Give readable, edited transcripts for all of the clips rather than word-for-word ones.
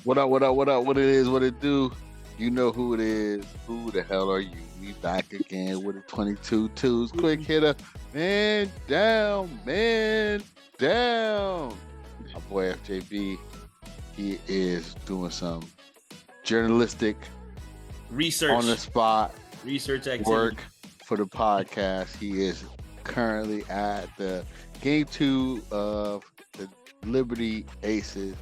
What up, what up, what up? What it is, what it do? You know who it is. Who the hell are you? We back again with a 22 twos. Quick hitter. Man down, man down. My boy FJB, he is doing some journalistic research on the spot research activity. work for the podcast. He is currently at the game 2 of the Liberty Aces.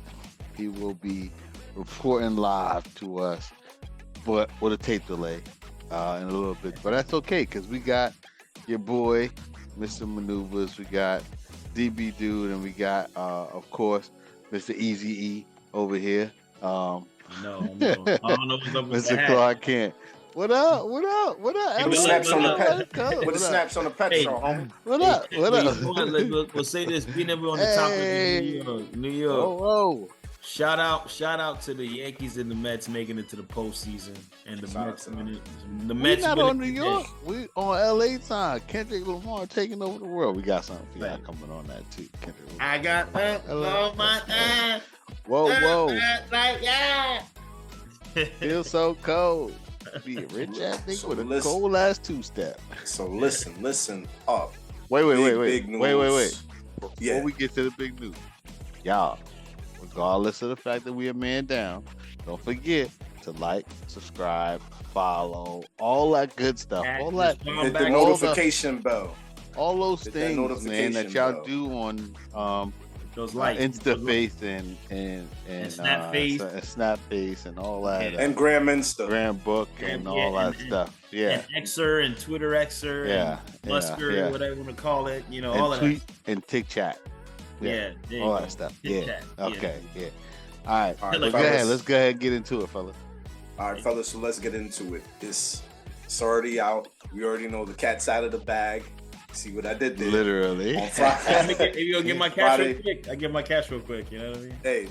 He will be reporting live to us, but with a tape delay in a little bit. But that's okay, because we got your boy, Mr. Maneuvers, we got DB Dude, and we got, of course, Mr. Easy E over here. No. I don't know what's up with Mr. Clark Kent. What up? What up? What up? With the snaps on the pet. With the snaps on the pet show, homie. What up? What up? We'll say this. We never on the topic of New York. Whoa. Shout out to the Yankees and the Mets making it to the postseason, and the Mets winning. The Mets not winning on New York. We on LA time. Kendrick Lamar taking over the world. We got something for y'all coming on that too. Kendrick Lamar. I got on my ass. Whoa. Like yeah. Feel so cold. Be a rich ass nigga with a cold ass 2-step. So listen up. Wait. Big news. Wait. Yeah. Before we get to the big news, y'all, regardless of the fact that we are man down, don't forget to like, subscribe, follow, all that good stuff. All that. Hit the notification bell. All those things, man, that y'all do on those likes, InstaFace and Snapface and all that, and Gram Insta, Gram Book, and all that stuff. Yeah, and Xer and Twitter Xer, and Musker, whatever you want to call it. You know, and all of tweet that. And TikTok. Yeah, all that stuff. Yeah. Okay. Yeah. All right. Let's go ahead and get into it, fellas. All right, fellas. So let's get into it. It's already out. We already know the cat's out of the bag. See what I did there? Literally. On Friday. If you gonna get my cash real quick, I get my cash real quick. You know what I mean? Hey,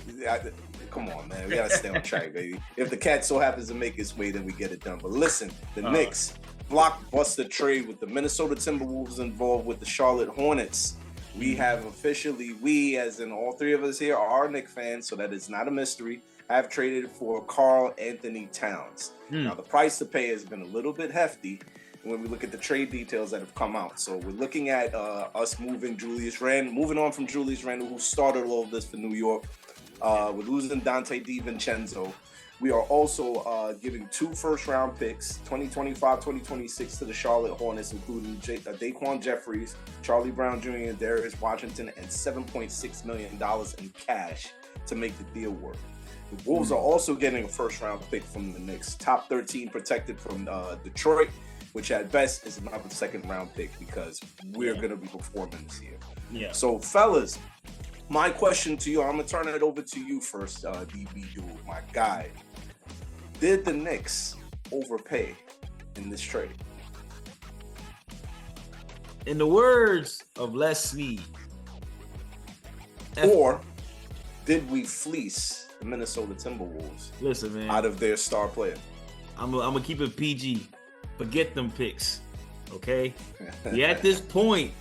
come on, man. We gotta stay on track, baby. If the cat so happens to make its way, then we get it done. But listen, the Knicks blockbuster trade with the Minnesota Timberwolves involved with the Charlotte Hornets. We have officially, we as in all three of us here are Knicks fans, so that is not a mystery. Have traded for Karl-Anthony Towns. Now the price to pay has been a little bit hefty when we look at the trade details that have come out. So we're looking at us moving on from Julius Randle, who started all of this for New York. We're losing Donte DiVincenzo. We are also giving 2 first-round picks, 2025, 2026, to the Charlotte Hornets, including Daquan Jeffries, Charlie Brown Jr., and Darius Washington, and $7.6 million in cash to make the deal work. The Wolves are also getting a first-round pick from the Knicks, top 13 protected from Detroit, which at best is another second-round pick because we're going to be performing this year. Yeah. So, fellas, my question to you, I'm going to turn it over to you first, DB Dude, my guy. Did the Knicks overpay in this trade? In the words of Les Snead. Or did we fleece the Minnesota Timberwolves out of their star player? I'm gonna keep it PG. Forget them picks, okay? Yeah, at this point,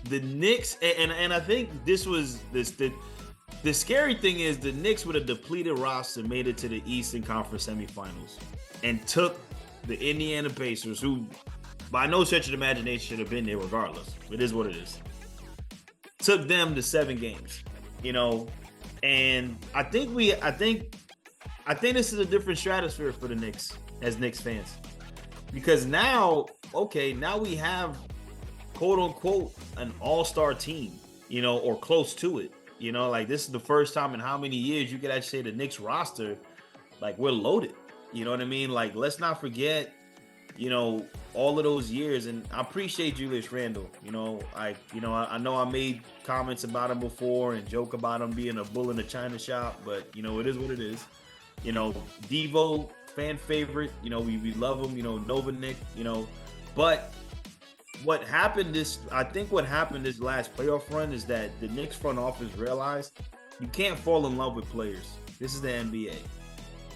the Knicks, and I think this was the scary thing is the Knicks with a depleted roster made it to the Eastern Conference semifinals and took the Indiana Pacers, who by no stretch of the imagination should have been there regardless. It is what it is. Took them to 7 games, and I think this is a different stratosphere for the Knicks as Knicks fans. Because now we have quote unquote an all-star team, or close to it. This is the first time in how many years you could actually say the Knicks roster, we're loaded. You know what I mean? Let's not forget, all of those years. And I appreciate Julius Randle. I know I made comments about him before and joke about him being a bull in the china shop, but it is what it is. Devo, fan favorite, we love him, Nova Nick, but what happened this last playoff run is that the Knicks front office realized you can't fall in love with players. This is the NBA.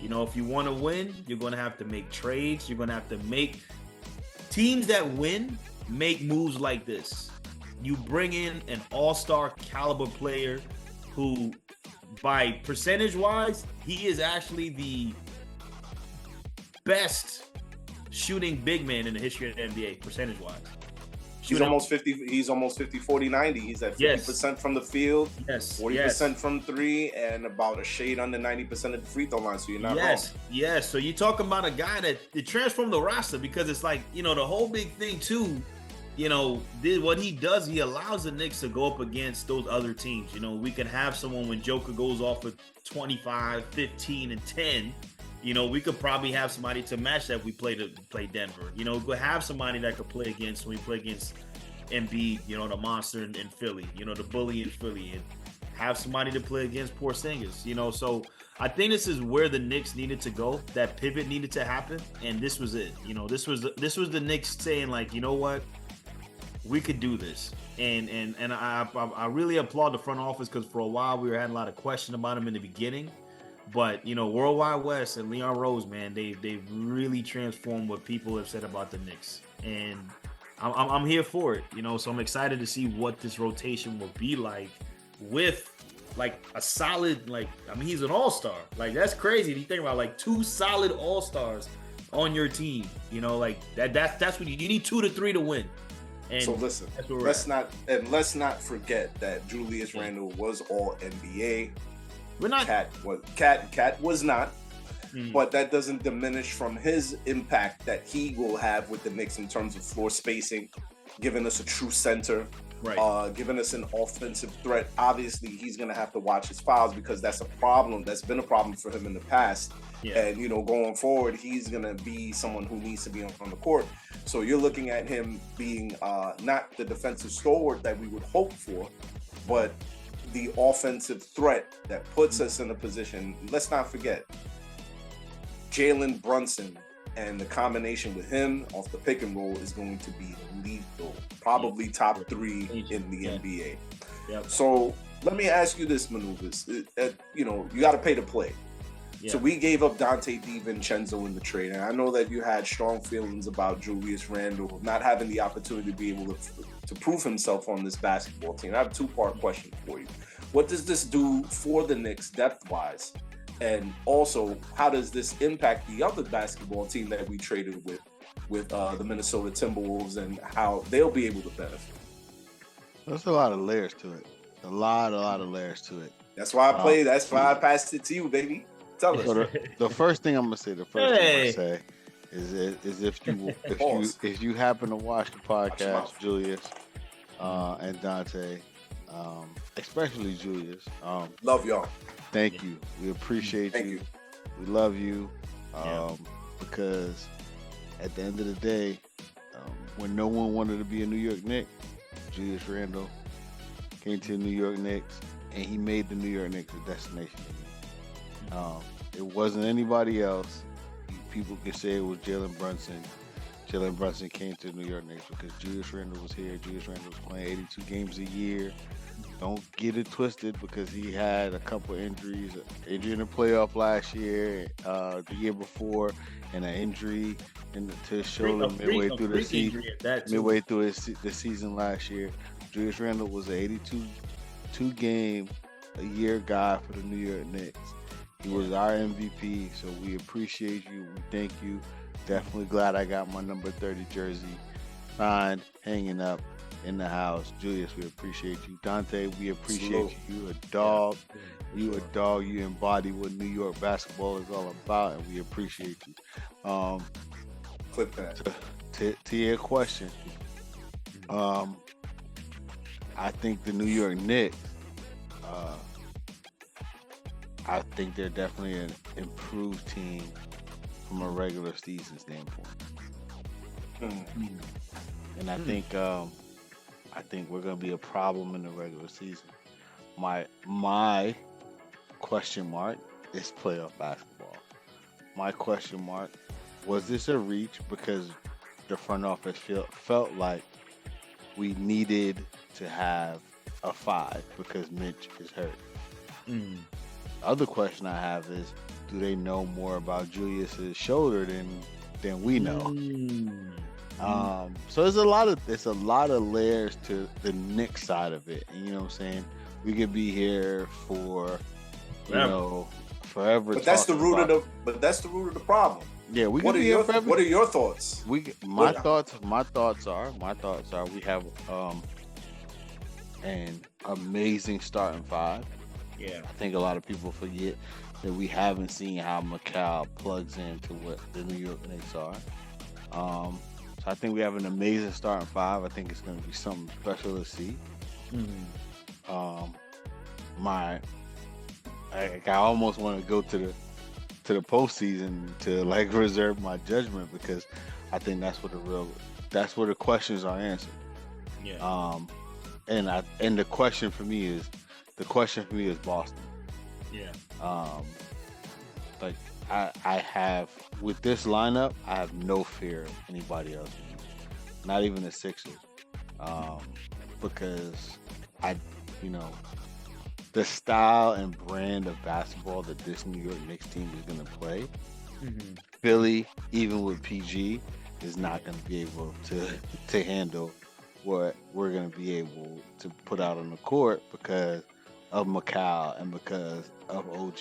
If you want to win, you're going to have to make trades. You're going to have to make teams that win, make moves like this. You bring in an all-star caliber player who by percentage wise, he is actually the best shooting big man in the history of the NBA, percentage wise. He's almost 50. He's almost 50, 40, 90. He's at 50% from the field, 40% from three, and about a shade under 90% of the free throw line. So you're not wrong. Yes. So you're talking about a guy that transformed the roster, because it's like, the whole big thing too. What he does, he allows the Knicks to go up against those other teams. We can have someone when Joker goes off with 25, 15, and 10. We could probably have somebody to match that. We play Denver. Go have somebody that could play against when we play against Embiid. The monster in Philly. The bully in Philly, and have somebody to play against Porzingis. So I think this is where the Knicks needed to go. That pivot needed to happen, and this was it. This was the Knicks saying, like, you know what, we could do this. And I really applaud the front office, because for a while we were having a lot of question about him in the beginning. But, Worldwide West and Leon Rose, man, they've really transformed what people have said about the Knicks. And I'm here for it, so I'm excited to see what this rotation will be like with, like, a solid, like, he's an all-star. Like, that's crazy. You think about, like, 2 solid all-stars on your team, like, that's what you need, 2 to 3 to win. And so listen, let's not forget that Julius Randle was all NBA. We're not. Cat was not, but that doesn't diminish from his impact that he will have with the Knicks in terms of floor spacing, giving us a true center, right? Giving us an offensive threat. Obviously, he's going to have to watch his fouls, because that's a problem. That's been a problem for him in the past. Yeah. And, going forward, he's going to be someone who needs to be on the court. So you're looking at him being not the defensive stalwart that we would hope for, but the offensive threat that puts us in a position. Let's not forget, Jalen Brunson and the combination with him off the pick and roll is going to be lethal. Probably top 3 in the NBA. Yep. So let me ask you this, Maneuvers. You got to pay to play. Yeah. So we gave up Donte DiVincenzo in the trade, and I know that you had strong feelings about Julius Randle not having the opportunity to be able to prove himself on this basketball team. I have a 2-part question for you. What does this do for the Knicks depth-wise? And also, how does this impact the other basketball team that we traded with the Minnesota Timberwolves, and how they'll be able to benefit? There's a lot of layers to it. A lot of layers to it. That's why I played. That's why I passed it to you, baby. Tell us. So the first thing I'm gonna say, is if you happen to watch the podcast, Julius and Donte, especially Julius, love y'all. Thank you. We appreciate you. We love you, because at the end of the day, when no one wanted to be a New York Knicks, Julius Randle came to the New York Knicks, and he made the New York Knicks a destination. It wasn't anybody else. People can say it was Jalen Brunson. Jalen Brunson came to the New York Knicks because Julius Randle was here. Julius Randle was playing 82 games a year. Don't get it twisted, because he had a couple injuries. An injury in the playoff last year, the year before, and an injury to his shoulder midway through the season last year. Julius Randle was an 82 game a year guy for the New York Knicks. He was our MVP, so we appreciate you. We thank you. Definitely glad I got my number 30 jersey signed, hanging up in the house. Julius, we appreciate you. Donte, we appreciate you. You a dog. You a dog. You embody what New York basketball is all about, and we appreciate you. Clip that. To your question, I think the New York Knicks, I think they're definitely an improved team from a regular season standpoint. And I think we're going to be a problem in the regular season. My question mark is playoff basketball. My question mark, was this a reach because the front office felt like we needed to have a 5 because Mitch is hurt? The other question I have is, do they know more about Julius's shoulder than we know? So there's a lot of layers to the Knicks side of it. And you know what I'm saying? We could be here for forever. But that's the root of the problem. Yeah, what are your thoughts? My thoughts are we have an amazing starting five. Yeah. I think a lot of people forget that we haven't seen how Mikal plugs into what the New York Knicks are. So I think we have an amazing starting five. I think it's going to be something special to see. I almost want to go to the postseason to like reserve my judgment because I think that's where the questions are answered. Yeah. And the question for me is Boston. Yeah. Like I have with this lineup, I have no fear of anybody else, not even the Sixers, because the style and brand of basketball that this New York Knicks team is going to play, Philly, even with PG, is not going to be able to handle what we're going to be able to put out on the court because of Mikal and because of OG.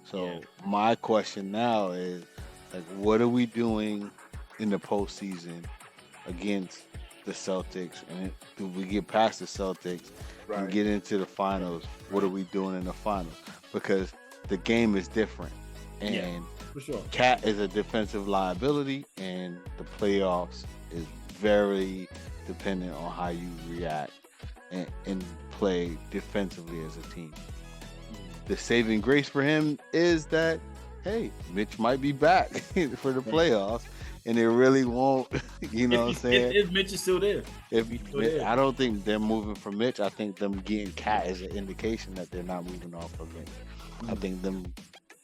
So my question now is, like, what are we doing in the postseason against the Celtics? And if we get past the Celtics and get into the finals, what are we doing in the finals? Because the game is different. And for sure. Cat is a defensive liability, and the playoffs is very dependent on how you react and play defensively as a team. The saving grace for him is that, hey, Mitch might be back for the playoffs, and it really won't, what I'm saying? If Mitch is still there. I don't think they're moving from Mitch. I think them getting Cat is an indication that they're not moving off of Mitch. I think them...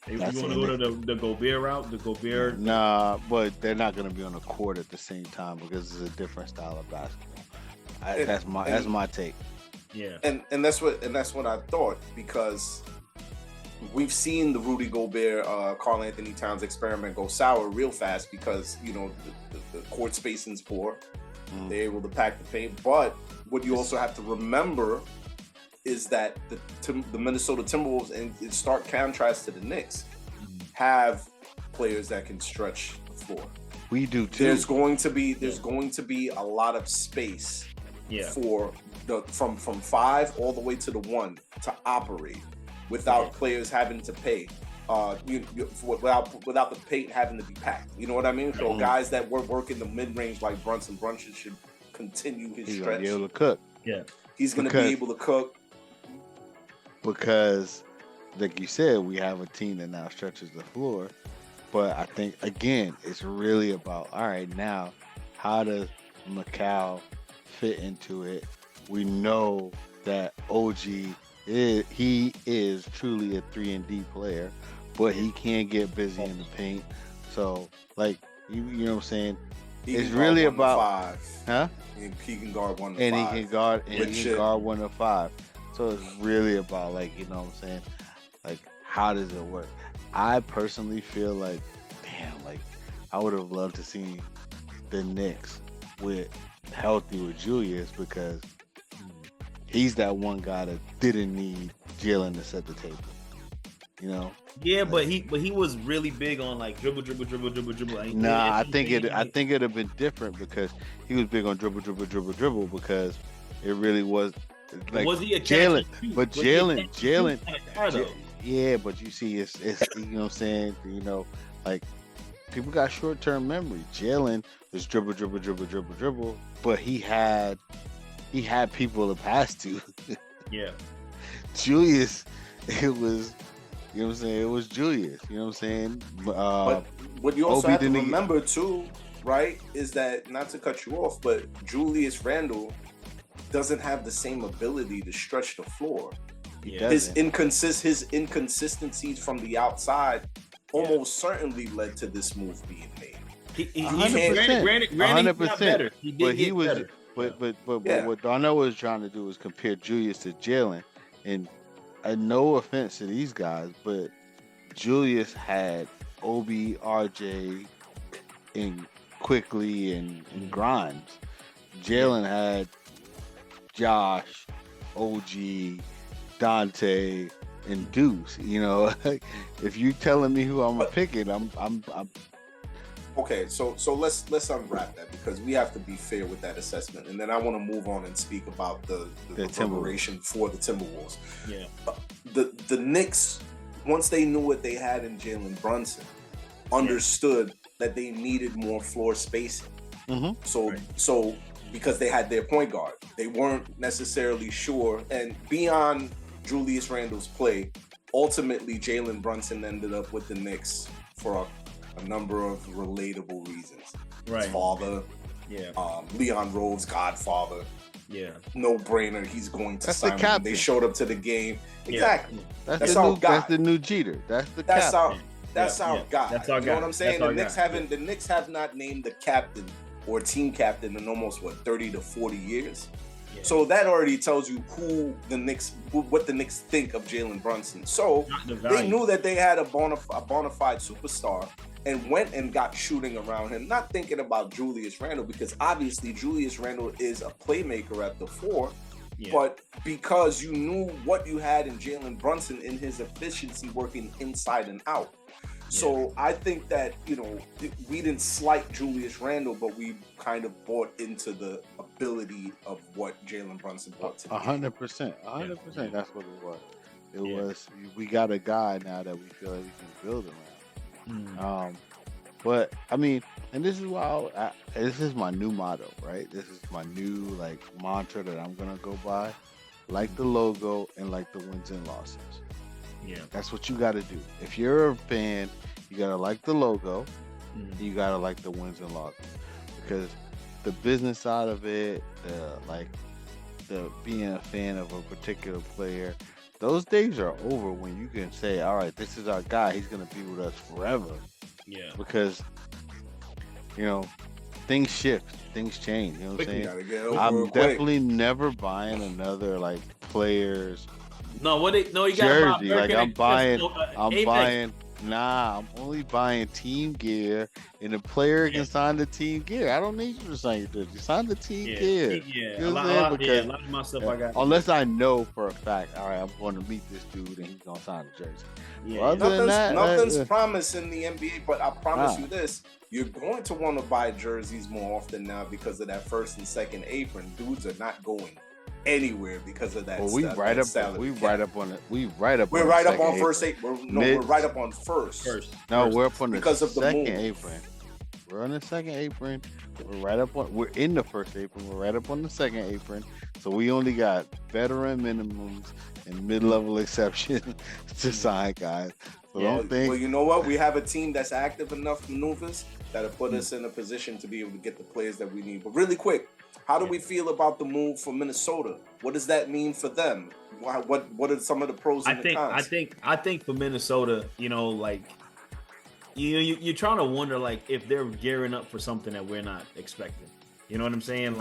You want to go to the Gobert route? The Gobert? Nah, but they're not going to be on the court at the same time because it's a different style of basketball. That's my take. Yeah, and that's what I thought, because we've seen the Rudy Gobert, Karl-Anthony Towns experiment go sour real fast because the court spacing's poor. They're able to pack the paint, but what you also have to remember is that the Minnesota Timberwolves, in stark contrast to the Knicks, have players that can stretch the floor. We do too. There's going to be a lot of space for from 5 all the way to the 1 to operate without players having to pay. Without the paint having to be packed. You know what I mean? So guys that work in the mid-range like Brunson should continue his stretch. He's going to be able to cook. Yeah. He's going to be able to cook. Because, like you said, we have a team that now stretches the floor. But I think, again, it's really about, all right, now, how does Mikal fit into it? We know that OG, he is truly a 3-and-D player, but he can get busy in the paint. So, like, you know what I'm saying? It's really about... Huh? He can guard 1 to 5. And he can guard 1 to 5. So it's really about, like, you know what I'm saying? Like, how does it work? I personally feel like, damn, like, I would have loved to see the Knicks healthy with Julius, because he's that one guy that didn't need Jalen to set the table. You know? Yeah, but he was really big on like dribble. Nah, I think it'd have been different because he was big on dribble because it really was. Like, was he a Jalen? But Jalen. Yeah, but you see, it's you know what I'm saying. You know, like, people got short-term memory. Jalen was dribble, but he had people to pass to. Yeah. Julius, it was, you know what I'm saying. It was Julius. You know what I'm saying. But what you also have to remember too, right, is that, not to cut you off, but Julius Randle doesn't have the same ability to stretch the floor. His inconsistencies from the outside almost certainly led to this move being made. 100%. He did get better. But what Darnell was trying to do was compare Julius to Jalen, and no offense to these guys, but Julius had Obi, RJ, and Quickly and Grimes. Jalen had Josh, OG, Donte, induce. You know, if you telling me who I'm picking, I'm Okay, so let's unwrap that because we have to be fair with that assessment, and then I want to move on and speak about the reverberation for the Timberwolves. Yeah, the Knicks, once they knew what they had in Jalen Brunson, understood that they needed more floor spacing. So because they had their point guard, they weren't necessarily sure, and beyond Julius Randle's play, ultimately Jalen Brunson ended up with the Knicks for a number of relatable reasons. Right. His father, Leon Rove's godfather. Yeah. No brainer. He's going to That's sign the him. They showed up to the game. Exactly. That's the new Jeter. That's the captain. That's our guy. That's our you guy. know what I'm saying? That's The Knicks have not named the captain or team captain in almost 30 to 40 years. Yeah. So that already tells you what the Knicks think of Jalen Brunson. So they knew that they had a bona fide superstar and went and got shooting around him, not thinking about Julius Randle, because obviously Julius Randle is a playmaker at the 4, but because you knew what you had in Jalen Brunson in his efficiency working inside and out. So I think that, we didn't slight Julius Randle, but we kind of bought into the ability of what Jalen Brunson brought to the 100%. 100%. That's what it was. It was, we got a guy now that we feel like we can build around. But I mean, and this is why this is my new motto, right? This is my new mantra that I'm gonna go by, like the logo and like the wins and losses. Yeah, that's what you got to do. If you're a fan, you gotta like the logo, you gotta like the wins and losses, because the business side of it, the being a fan of a particular player, those days are over when you can say, all right, this is our guy. He's going to be with us forever. Yeah. Because, things shift. Things change. You know what I'm saying? I'm definitely never buying another, player's jersey. I'm only buying team gear, and the player can sign the team gear. I don't need you to sign your jersey. Sign the team gear. Yeah, a lot of my stuff I got. Unless I know for a fact, all right, I'm going to meet this dude and he's going to sign the jersey. Yeah, nothing's promised in the NBA, but I promise you this. You're going to want to buy jerseys more often now because of that first and second apron. Dudes are not going anywhere because of that. Well, we're right up on first apron. We're right up on first. No, we're up on the second apron. We're on the second apron. We're in the first apron. We're right up on the second apron. So we only got veteran minimums and mid-level exceptions to sign guys. So don't think. Well, you know what? We have a team that's active enough maneuvers that'll put us in a position to be able to get the players that we need. But really quick, how do we feel about the move for Minnesota? What does that mean for them? What are some of the pros and the cons? I think for Minnesota, you're trying to wonder if they're gearing up for something that we're not expecting. You know what I'm saying?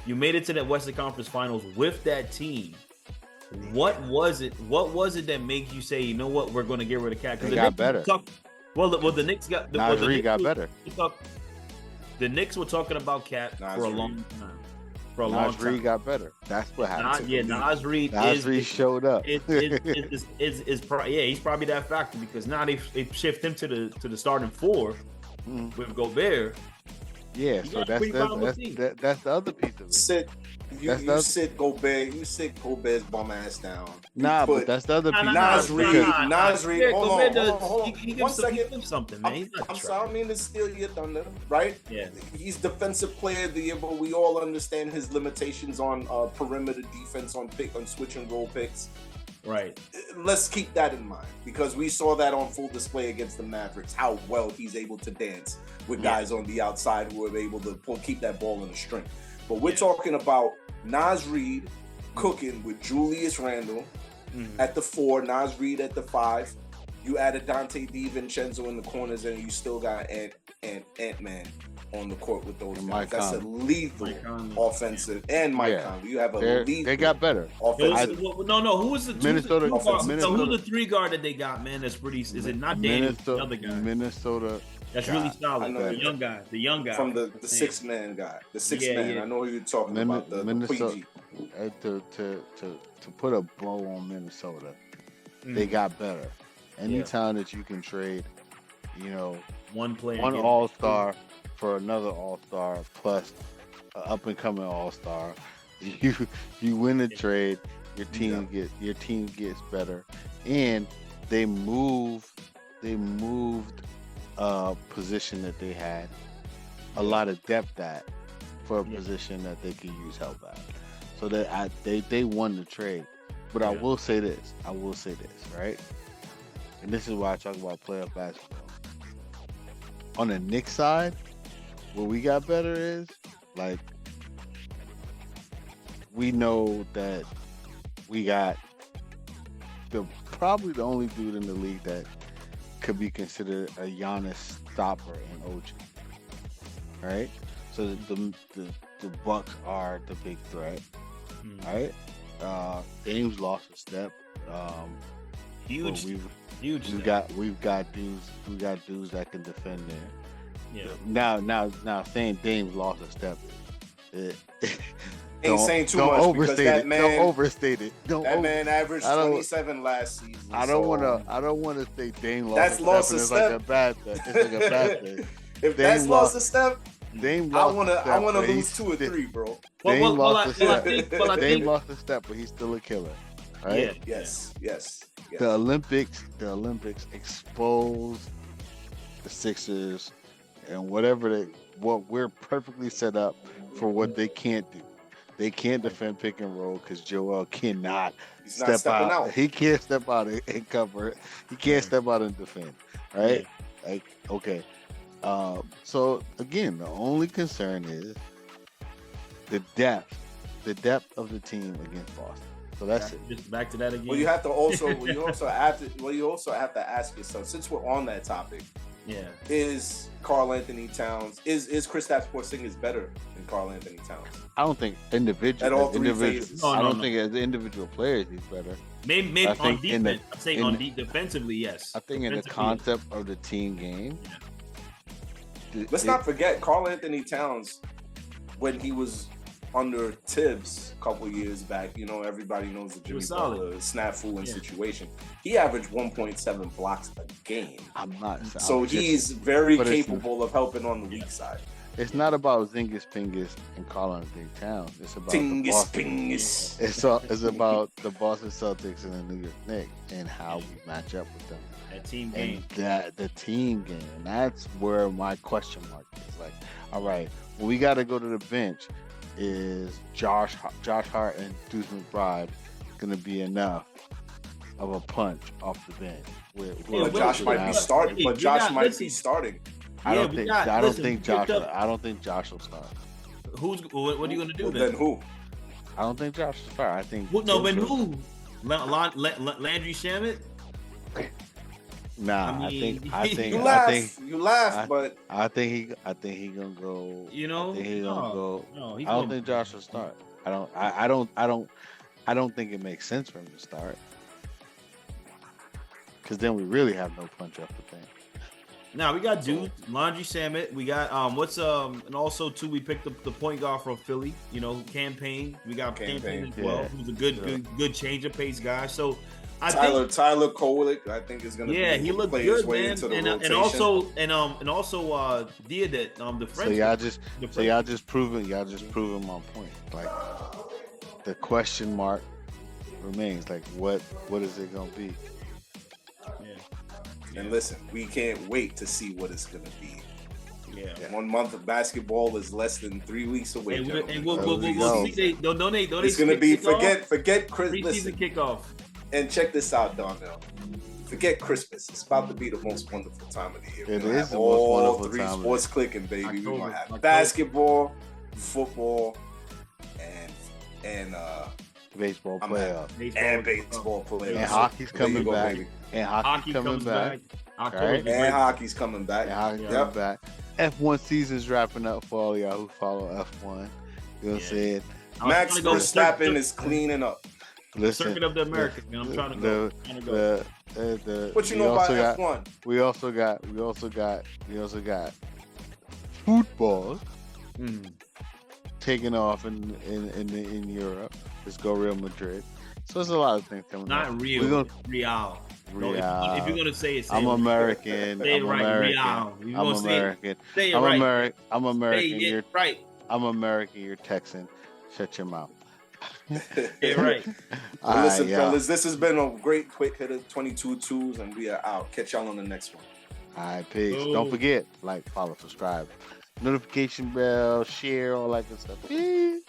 You made it to that Western Conference Finals with that team. What was it? What was it that made you say, you know what, we're going to get rid of Cat? Because they got better. The Knicks got better. The Knicks were talking about Cat for a long time. Nas Reed got better. That's what happened. Nas Reed showed up. He's probably that factor because now they shift him to the starting 4 with Gobert. Yeah, so that's the other piece of it. You sit Gobert's bum ass down. But that's the other piece. Nas Reed. Hold on. He gives something, man. I'm sorry, I mean to steal your thunder, right? Yeah. He's defensive player of the year, but we all understand his limitations on perimeter defense, on switch and roll picks. Right. Let's keep that in mind because we saw that on full display against the Mavericks, how well he's able to dance with guys on the outside who are able to keep that ball in the string. But we're talking about Nas Reed cooking with Julius Randle at the 4, Nas Reed at the 5. You added Donte DiVincenzo in the corners, and you still got Ant-Man on the court with those guys. That's a lethal offensive. And Mike Conley. You have a lethal. They got better. Offensive. Who was the Minnesota? Who's the 3 guard that they got, man? That's pretty. Is it not Danny? The other guy. Minnesota. That's really solid. The young guy. From the 6-man guy. The 6-man. I know who you're talking about. The Minnesota. To put a blow on Minnesota. they got better. Anytime that you can trade, one player, one all-star for another all-star plus an up-and-coming all-star, you win the trade. Your team gets better, and they moved a position that they had a lot of depth at for a position that they could use help at. So that they won the trade. But I will say this, right? And this is why I talk about playoff basketball. On the Knicks side, what we got better is, like, we know that we got probably the only dude in the league that could be considered a Giannis stopper in OG. Right? So the Bucks are the big threat. Right? Dame's lost a step. Huge. We've got dudes that can defend there. Yeah. Now saying Dame's lost a step. Ain't saying too much because that man. Don't overstate it. That man averaged 27 last season. I don't want to say Dame lost that's a lost step. A it's step. like a bad thing. It's like a bad thing. If that's lost a step, Dame I lost wanna a step, lose 2 or 3, bro. Dame lost a step. Dame lost a step, but he's still a killer. Right? Yeah. Yes. The Olympics exposed the Sixers and what we're perfectly set up for what they can't do. They can't defend pick and roll because Joel cannot step out. He can't step out and cover it. He can't step out and defend. Right? Yeah. Like, okay. So again, the only concern is the depth of the team against Boston. So that's it. Just back to that again. Well, you also have to ask yourself, since we're on that topic. Yeah. Is Karl-Anthony Towns is Kristaps Porzingis better than Karl-Anthony Towns? I don't think individual. At all three phases. I don't think as individual players he's better. Maybe on defense. I'm saying defensively, yes. I think in the concept of the team game. Yeah. Let's not forget Karl-Anthony Towns when he was under Tibbs a couple years back. Everybody knows the Jimmy Butler snafu situation. He averaged 1.7 blocks a game. So he's very capable of helping on the weak side. It's not about Zingas Pingus and Karl-Anthony Towns. It's about Pingus. It's about the Boston Celtics and the New York Knicks and how we match up with them. That team game. And the team game. That's where my question mark is. Like, all right, well, we got to go to the bench. Is Josh Hart and Deuce McBride going to be enough of a punch off the bench? Josh might be starting. I don't think Josh will start. What are you going to do then? Who? I don't think Josh will start. I think who? Landry Shamet? Nah, I think you laugh, but I think he gonna go. I think he gonna go. No, I don't think Josh will start. I don't think it makes sense for him to start. Because then we really have no punch up the thing. Now we got dudes, Landry Shamet. We got and also too we picked up the point guard from Philly. Campaign. We got Campaign as well. Who's a good change of pace guy. So. Tyler Kolick, I think is going to he looked good, man. And also Dia the French. So y'all just proving my point. Like the question mark remains. Like what is it going to be? Yeah. And listen, we can't wait to see what it's going to be. Yeah. 1 month of basketball is less than 3 weeks away. And we'll see. Don't it's going to be forget Chris. Preseason kickoff. And check this out, Donnell. Forget Christmas. It's about to be the most wonderful time of the year. It is the most wonderful time. All 3 sports clicking, baby. We're gonna have basketball, football, and baseball playoffs. And baseball playoffs. And hockey's coming back. And hockey's coming back. And hockey's coming back. F1 season's wrapping up for all y'all who follow F1. You know what I'm saying? Max Verstappen is cleaning up. Listen, Circuit of the Americas, man. I'm trying to go. What you know about F1? We also got football taking off in Europe. Let's go Real Madrid. So there's a lot of things coming up. Not real. Real. No, if you're gonna say it, say I'm it. American. Say it I'm right. American. Real. I'm American. Say it I'm right. American. I'm American. Say it right. I'm American. You're Texan. Shut your mouth. Say it right. Well, listen, fellas, this has been a great quick hit of 22 twos, and we are out. Catch y'all on the next one. All right, peace. Boom. Don't forget, like, follow, subscribe, notification bell, share, all that good stuff. Peace.